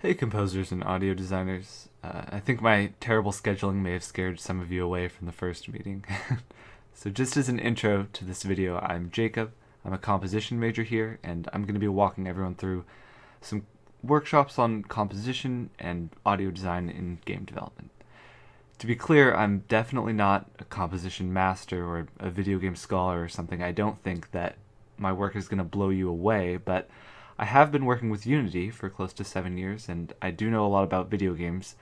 Hey composers and audio designers. I think my terrible scheduling may have scared some of you away from the first meeting. So just as an intro to this video, I'm Jacob. I'm a composition major here, and I'm going to be walking everyone through some workshops on composition and audio design in game development. To be clear, I'm definitely not a composition master or a video game scholar or something. I don't think that my work is going to blow you away, but I have been working with Unity for close to 7 years, and I do know a lot about video games,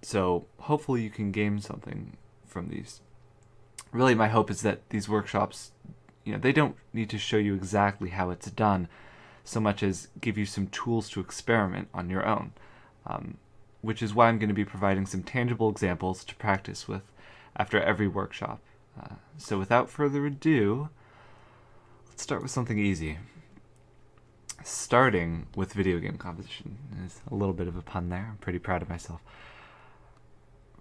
so hopefully you can gain something from these. Really, my hope is that these workshops, they don't need to show you exactly how it's done, so much as give you some tools to experiment on your own, which is why I'm going to be providing some tangible examples to practice with after every workshop. So without further ado, let's start with something easy. Starting with video game composition. There's a little bit of a pun there. I'm pretty proud of myself.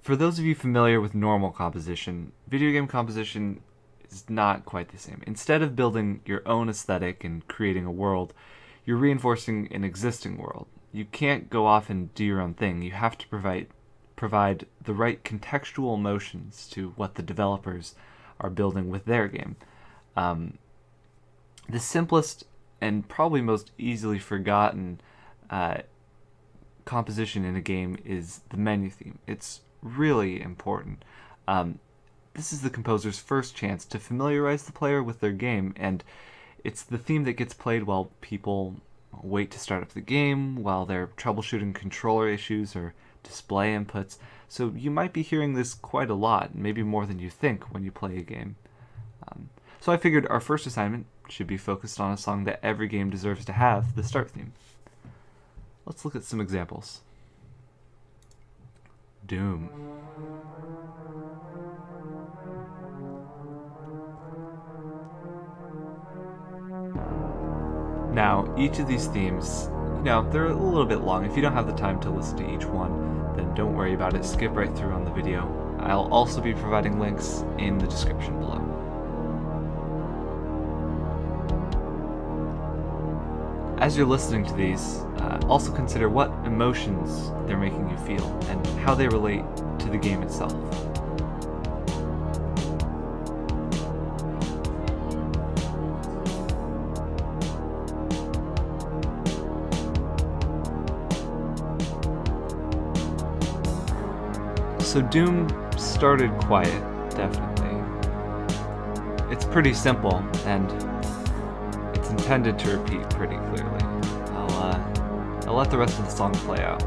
For those of you familiar with normal composition, video game composition is not quite the same. Instead of building your own aesthetic and creating a world, you're reinforcing an existing world. You can't go off and do your own thing. You have to provide the right contextual emotions to what the developers are building with their game. The simplest and probably most easily forgotten composition in a game is the menu theme. It's really important. This is the composer's first chance to familiarize the player with their game, and it's the theme that gets played while people wait to start up the game, while they're troubleshooting controller issues or display inputs. So you might be hearing this quite a lot, maybe more than you think when you play a game. So I figured our first assignment should be focused on a song that every game deserves to have, the start theme. Let's look at some examples. Doom. Now, each of these themes, they're a little bit long. If you don't have the time to listen to each one, then don't worry about it. Skip right through on the video. I'll also be providing links in the description below. As you're listening to these, also consider what emotions they're making you feel and how they relate to the game itself. So Doom started quiet, definitely. It's pretty simple, and it's intended to repeat pretty clearly. I'll let the rest of the song play out.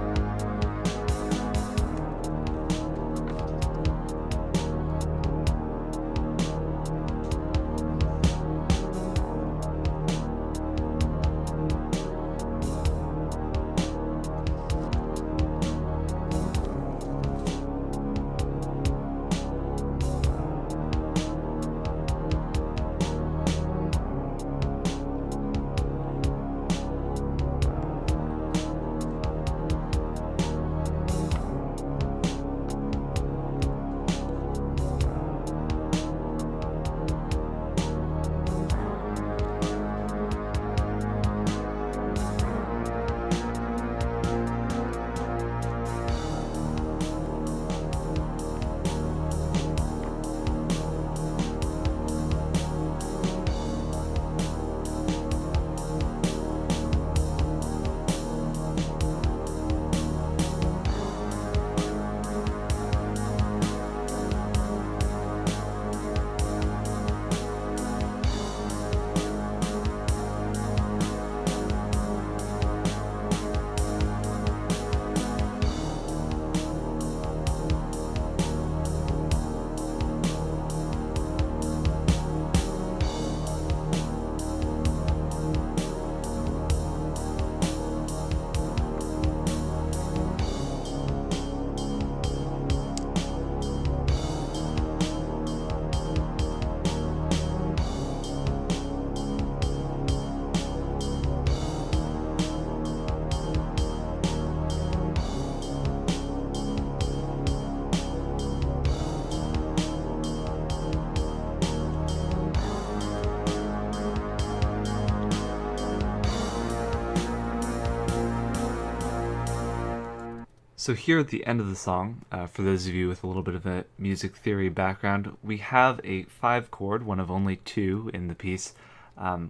So here at the end of the song, for those of you with a little bit of a music theory background, we have a 5-chord, one of only 2 in the piece,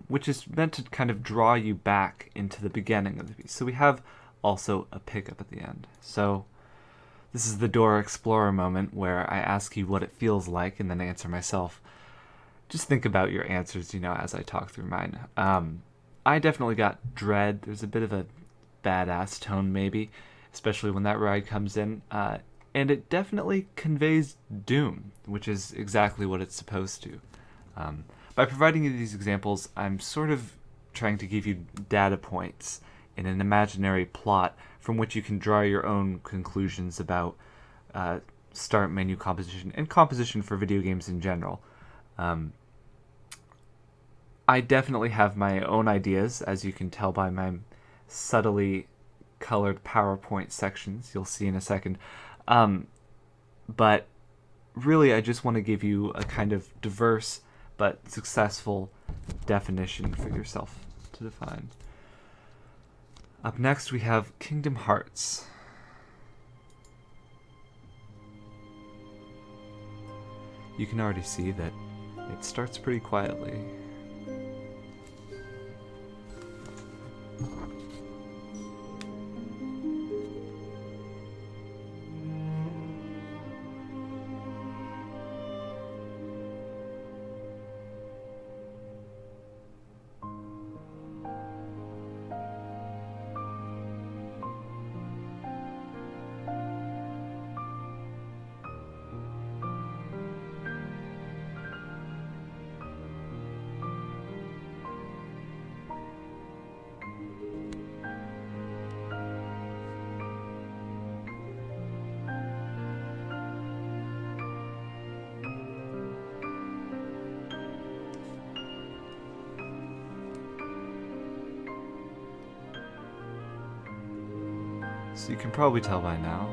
which is meant to kind of draw you back into the beginning of the piece. So we have also a pickup at the end. So this is the Dora Explorer moment where I ask you what it feels like and then answer myself. Just think about your answers, as I talk through mine. I definitely got dread. There's a bit of a badass tone maybe, especially when that ride comes in. And it definitely conveys doom, which is exactly what it's supposed to. By providing you these examples, I'm sort of trying to give you data points in an imaginary plot from which you can draw your own conclusions about start menu composition and composition for video games in general. I definitely have my own ideas, as you can tell by my subtly colored PowerPoint sections you'll see in a second. But really, I just want to give you a kind of diverse but successful definition for yourself to define. Up next, we have Kingdom Hearts. You can already see that it starts pretty quietly. So you can probably tell by now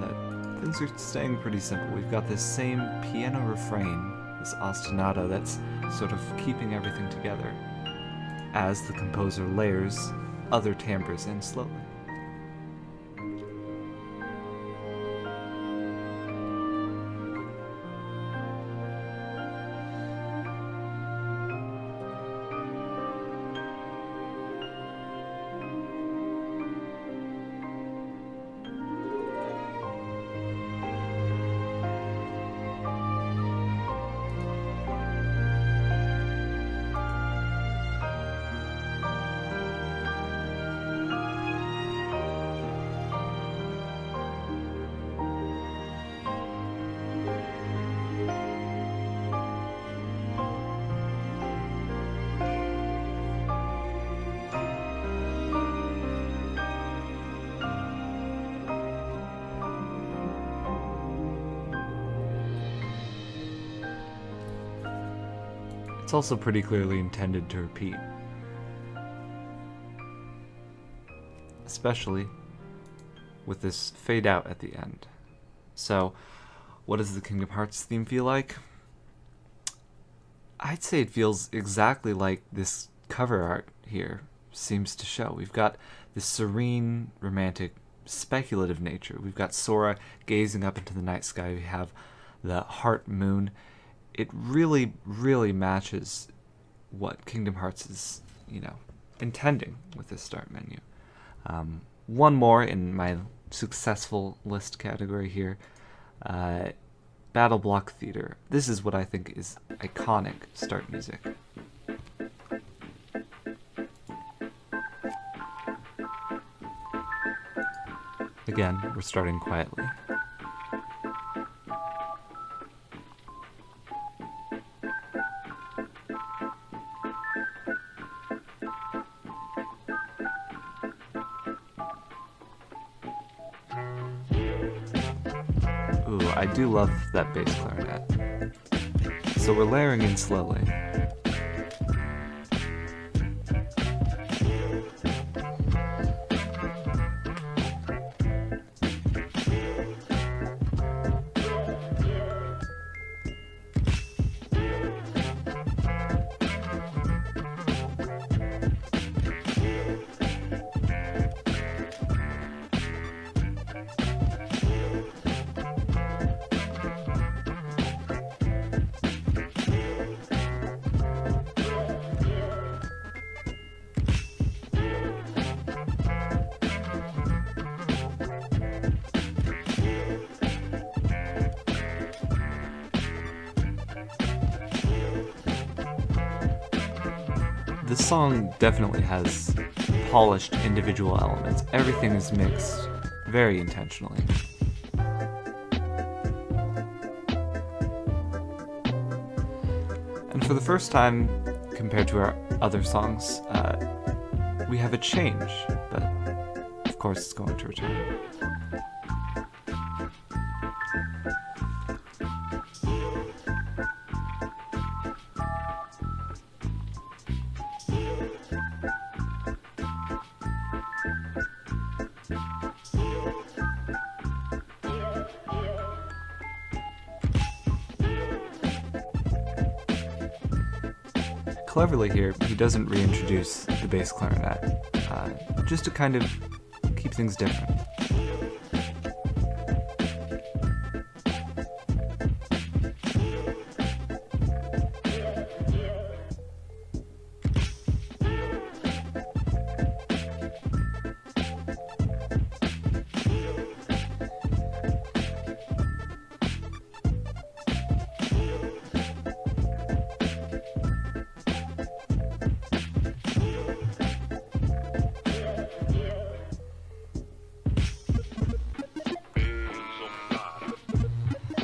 that things are staying pretty simple. We've got this same piano refrain, this ostinato that's sort of keeping everything together as the composer layers other timbres in slowly. It's also pretty clearly intended to repeat, especially with this fade out at the end. So, what does the Kingdom Hearts theme feel like? I'd say it feels exactly like this cover art here seems to show. We've got this serene, romantic, speculative nature. We've got Sora gazing up into the night sky. We have the heart moon. It really, really matches what Kingdom Hearts is, intending with this start menu. One more in my successful list category here, Battle Block Theater. This is what I think is iconic start music. Again, we're starting quietly. Ooh, I do love that bass clarinet. So we're layering in slowly. this song definitely has polished individual elements. Everything is mixed very intentionally. And for the first time, compared to our other songs, we have a change, but of course it's going to return. Cleverly here, he doesn't reintroduce the bass clarinet, just to kind of keep things different.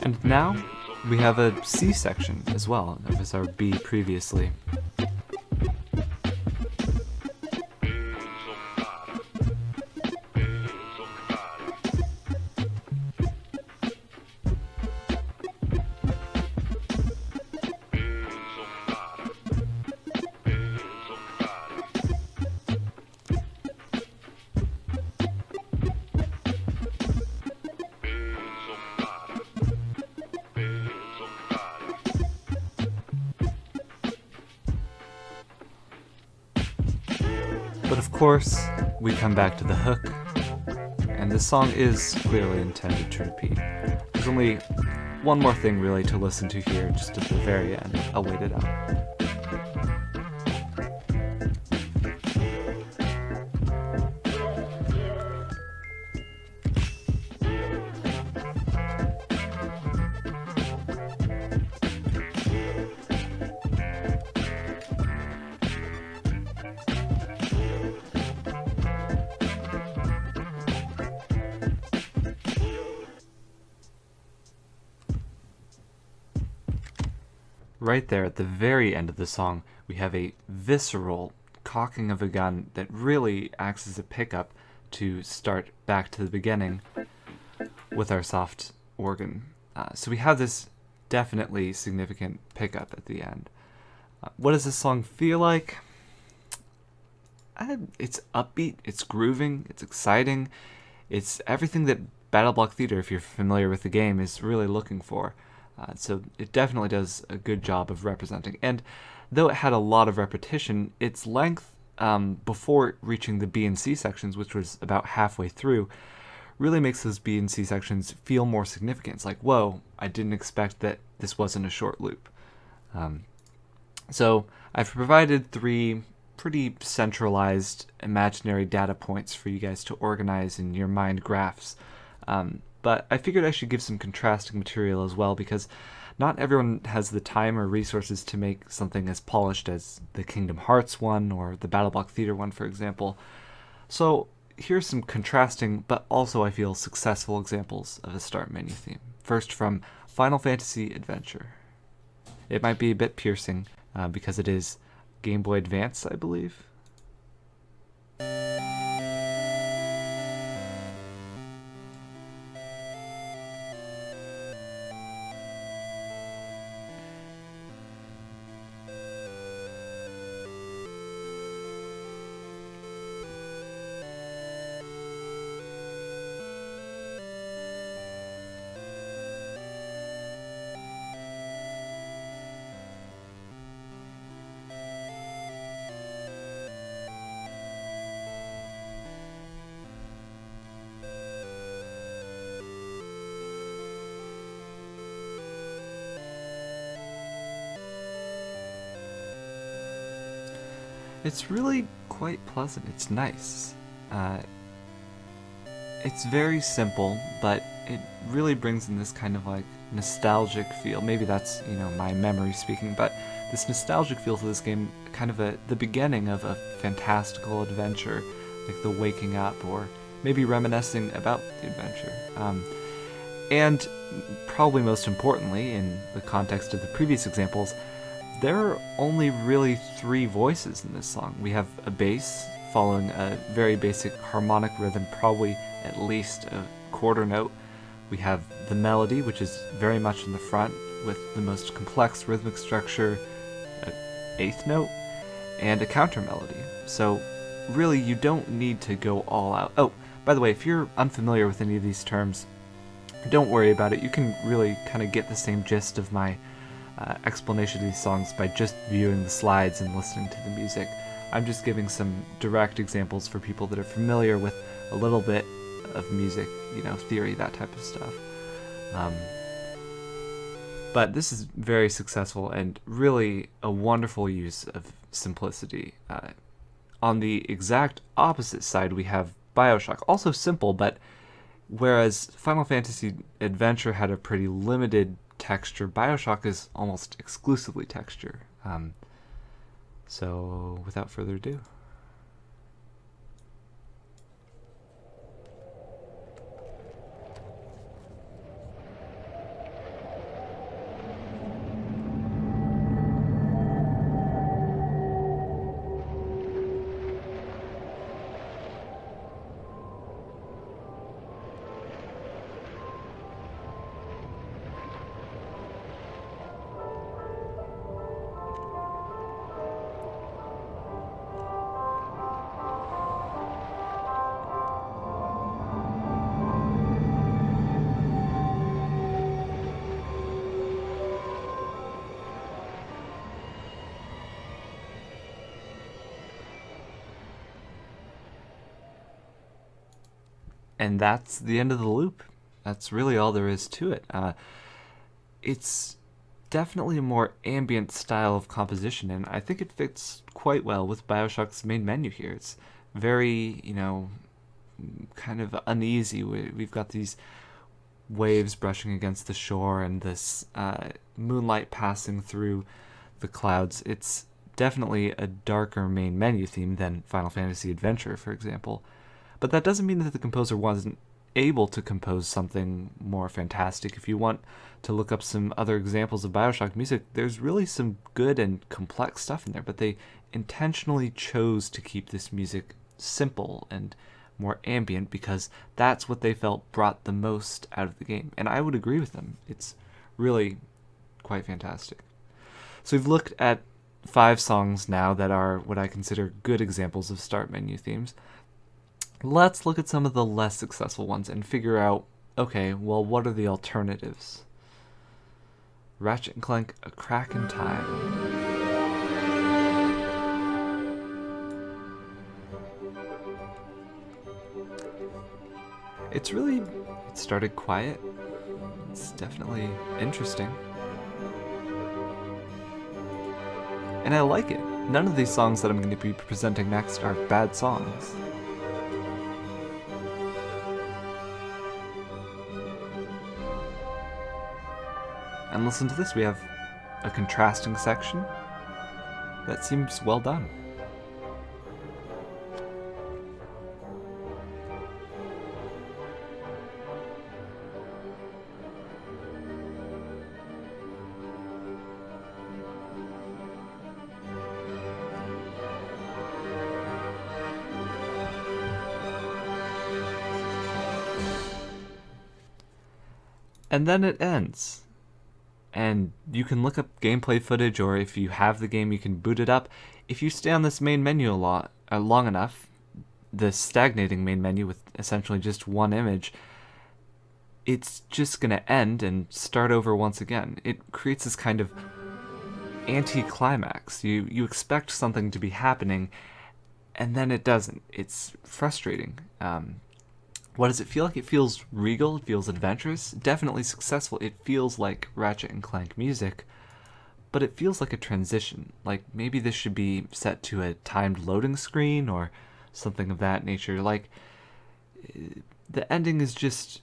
And now, we have a C section as well, as our B previously. But of course, we come back to the hook, and the song is clearly intended to repeat. There's only one more thing really to listen to here, just at the very end. I'll wait it out. Right there at the very end of the song, we have a visceral cocking of a gun that really acts as a pickup to start back to the beginning with our soft organ. So we have this definitely significant pickup at the end. What does this song feel like? It's upbeat, it's grooving, it's exciting. It's everything that Battle Block Theater, if you're familiar with the game, is really looking for. So it definitely does a good job of representing. And though it had a lot of repetition, its length before reaching the B and C sections, which was about halfway through, really makes those B and C sections feel more significant. It's like, whoa, I didn't expect that this wasn't a short loop. So I've provided 3 pretty centralized imaginary data points for you guys to organize in your mind graphs. But I figured I should give some contrasting material as well, because not everyone has the time or resources to make something as polished as the Kingdom Hearts one or the Battle Block Theater one, for example. So here's some contrasting, but also I feel successful examples of a start menu theme. First, from Final Fantasy Adventure. It might be a bit piercing, because it is Game Boy Advance, I believe. It's really quite pleasant. It's nice. It's very simple, but it really brings in this kind of like nostalgic feel. Maybe that's, my memory speaking, but this nostalgic feel to this game, kind of the beginning of a fantastical adventure, like the waking up or maybe reminiscing about the adventure. And probably most importantly, in the context of the previous examples, there are only really 3 voices in this song. We have a bass following a very basic harmonic rhythm, probably at least a quarter note. We have the melody, which is very much in the front, with the most complex rhythmic structure, an 8th note, and a counter melody. So really, you don't need to go all out. Oh, by the way, if you're unfamiliar with any of these terms, don't worry about it. You can really kind of get the same gist of my explanation of these songs by just viewing the slides and listening to the music. I'm just giving some direct examples for people that are familiar with a little bit of music, theory, that type of stuff. But this is very successful and really a wonderful use of simplicity. On the exact opposite side, we have BioShock, also simple, but whereas Final Fantasy Adventure had a pretty limited texture, BioShock is almost exclusively texture. So without further ado. And that's the end of the loop. That's really all there is to it. It's definitely a more ambient style of composition, and I think it fits quite well with BioShock's main menu here. It's very, kind of uneasy. We've got these waves brushing against the shore and this moonlight passing through the clouds. It's definitely a darker main menu theme than Final Fantasy Adventure, for example. But that doesn't mean that the composer wasn't able to compose something more fantastic. If you want to look up some other examples of BioShock music, there's really some good and complex stuff in there, but they intentionally chose to keep this music simple and more ambient because that's what they felt brought the most out of the game. And I would agree with them. It's really quite fantastic. So we've looked at 5 songs now that are what I consider good examples of start menu themes. Let's look at some of the less successful ones and figure out, okay, well, what are the alternatives? Ratchet & Clank, A Crack in Time. It started quiet. It's definitely interesting. And I like it. None of these songs that I'm going to be presenting next are bad songs. And listen to this, we have a contrasting section that seems well done. And then it ends. And you can look up gameplay footage, or if you have the game, you can boot it up. If you stay on this main menu long enough, the stagnating main menu with essentially just one image, it's just going to end and start over once again. It creates this kind of anti-climax. You expect something to be happening, and then it doesn't. It's frustrating. What does it feel like? It feels regal, it feels adventurous, definitely successful. It feels like Ratchet and Clank music, but it feels like a transition. Like maybe this should be set to a timed loading screen or something of that nature. Like the ending is just,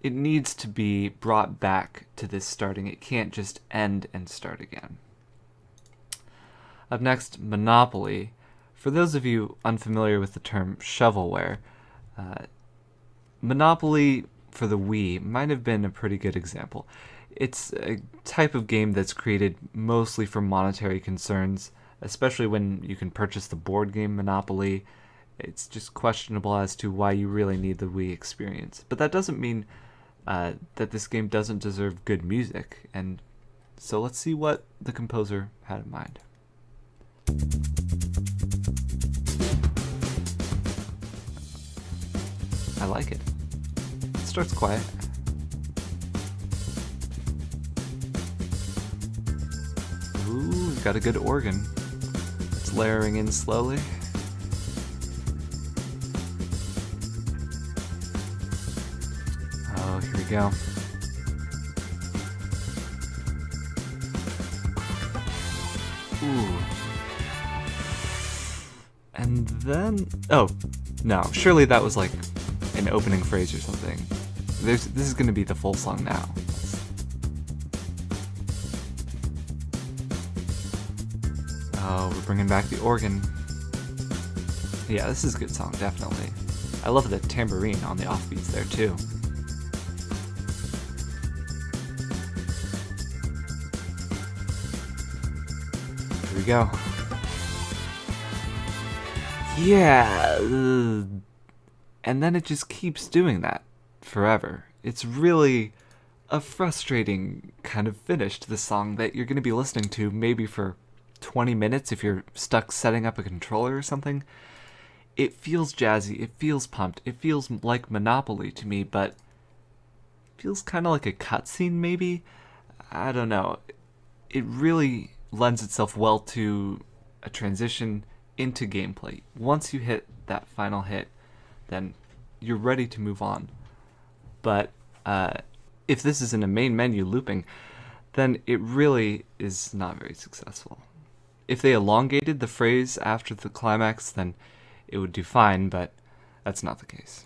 it needs to be brought back to this starting. It can't just end and start again. Up next, Monopoly. For those of you unfamiliar with the term shovelware, Monopoly for the Wii might have been a pretty good example. It's a type of game that's created mostly for monetary concerns, especially when you can purchase the board game Monopoly. It's just questionable as to why you really need the Wii experience. But that doesn't mean that this game doesn't deserve good music, and so let's see what the composer had in mind. I like it. It starts quiet. Ooh, we've got a good organ. It's layering in slowly. Oh, here we go. Ooh. And then... oh, no. Surely that was like an opening phrase or something. This is going to be the full song now. Oh, we're bringing back the organ. Yeah, this is a good song, definitely. I love the tambourine on the offbeats there, too. Here we go. Yeah. And then it just keeps doing that forever. It's really a frustrating kind of finish to the song that you're going to be listening to maybe for 20 minutes if you're stuck setting up a controller or something. It feels jazzy, it feels pumped, it feels like Monopoly to me, but it feels kind of like a cutscene maybe? I don't know. It really lends itself well to a transition into gameplay. Once you hit that final hit, then you're ready to move on. But if this is in a main menu looping, then it really is not very successful. If they elongated the phrase after the climax, then it would do fine, but that's not the case.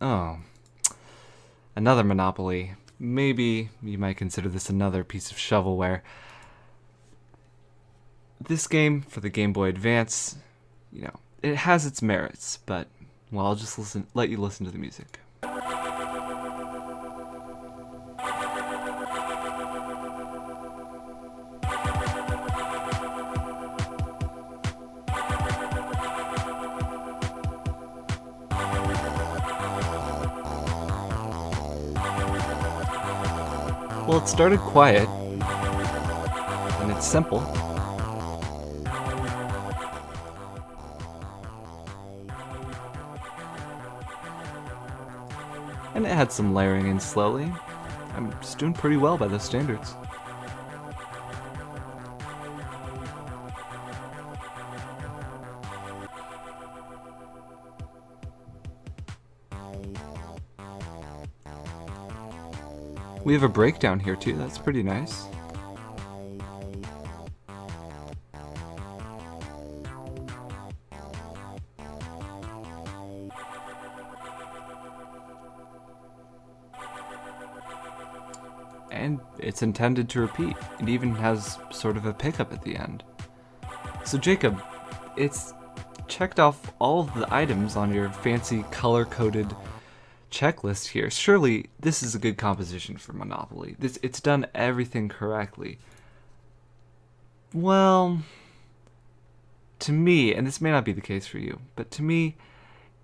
Oh, another Monopoly. Maybe you might consider this another piece of shovelware. This game, for the Game Boy Advance, it has its merits, but, well, I'll just let you listen to the music. Well, it started quiet, and it's simple. And it had some layering in slowly. I'm just doing pretty well by those standards. We have a breakdown here too, that's pretty nice. And it's intended to repeat. It even has sort of a pickup at the end. So Jacob, it's checked off all of the items on your fancy color-coded checklist here. Surely this is a good composition for Monopoly. It's done everything correctly. Well, to me, and this may not be the case for you, but to me,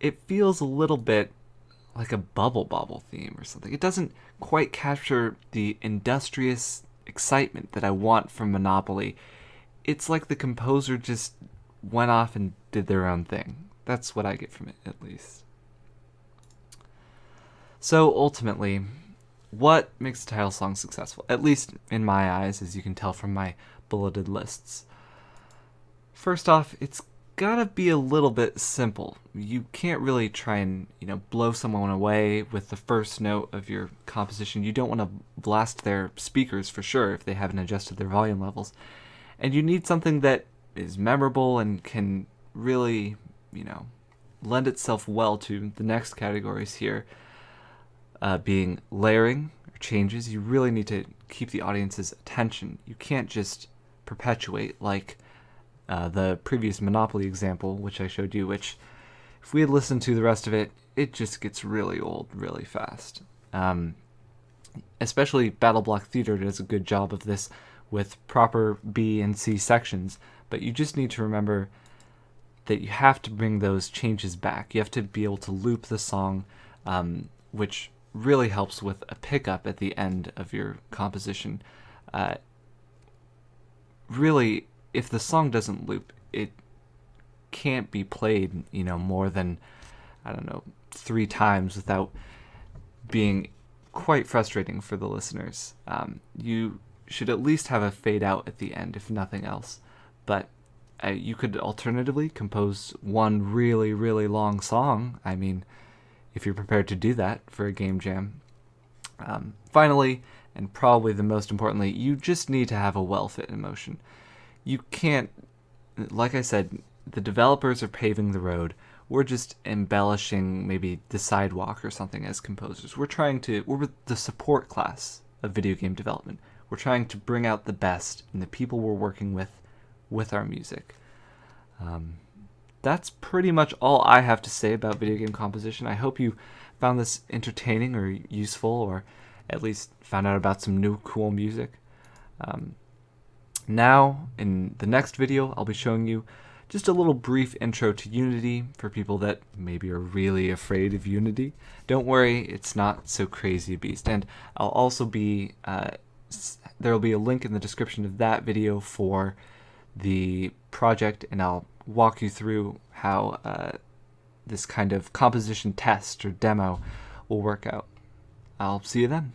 it feels a little bit like a Bubble Bobble theme or something. It doesn't quite capture the industrious excitement that I want from Monopoly. It's like the composer just went off and did their own thing. That's what I get from it, at least. So ultimately, what makes a title song successful? At least in my eyes, as you can tell from my bulleted lists. First off, it's gotta be a little bit simple. You can't really try and, blow someone away with the first note of your composition. You don't want to blast their speakers for sure if they haven't adjusted their volume levels. And you need something that is memorable and can really, lend itself well to the next categories here. being layering or changes. You really need to keep the audience's attention. You can't just perpetuate like the previous Monopoly example, which I showed you, which if we had listened to the rest of it, it just gets really old really fast. Especially Battle Block Theater does a good job of this with proper B and C sections, but you just need to remember that you have to bring those changes back. You have to be able to loop the song, which really helps with a pickup at the end of your composition. Really, if the song doesn't loop, it can't be played, more than, 3 times without being quite frustrating for the listeners. You should at least have a fade out at the end, if nothing else. But you could alternatively compose one really, really long song. I mean, if you're prepared to do that for a game jam. Finally, and probably the most importantly, you just need to have a well-fit emotion. You can't, like I said, the developers are paving the road. We're just embellishing maybe the sidewalk or something as composers. We're the support class of video game development. We're trying to bring out the best in the people we're working with our music. That's pretty much all I have to say about video game composition. I hope you found this entertaining or useful, or at least found out about some new cool music. Now, in the next video, I'll be showing you just a little brief intro to Unity for people that maybe are really afraid of Unity. Don't worry, it's not so crazy a beast. And I'll also be, there will be a link in the description of that video for the project, and I'll walk you through how this kind of composition test or demo will work out. I'll see you then.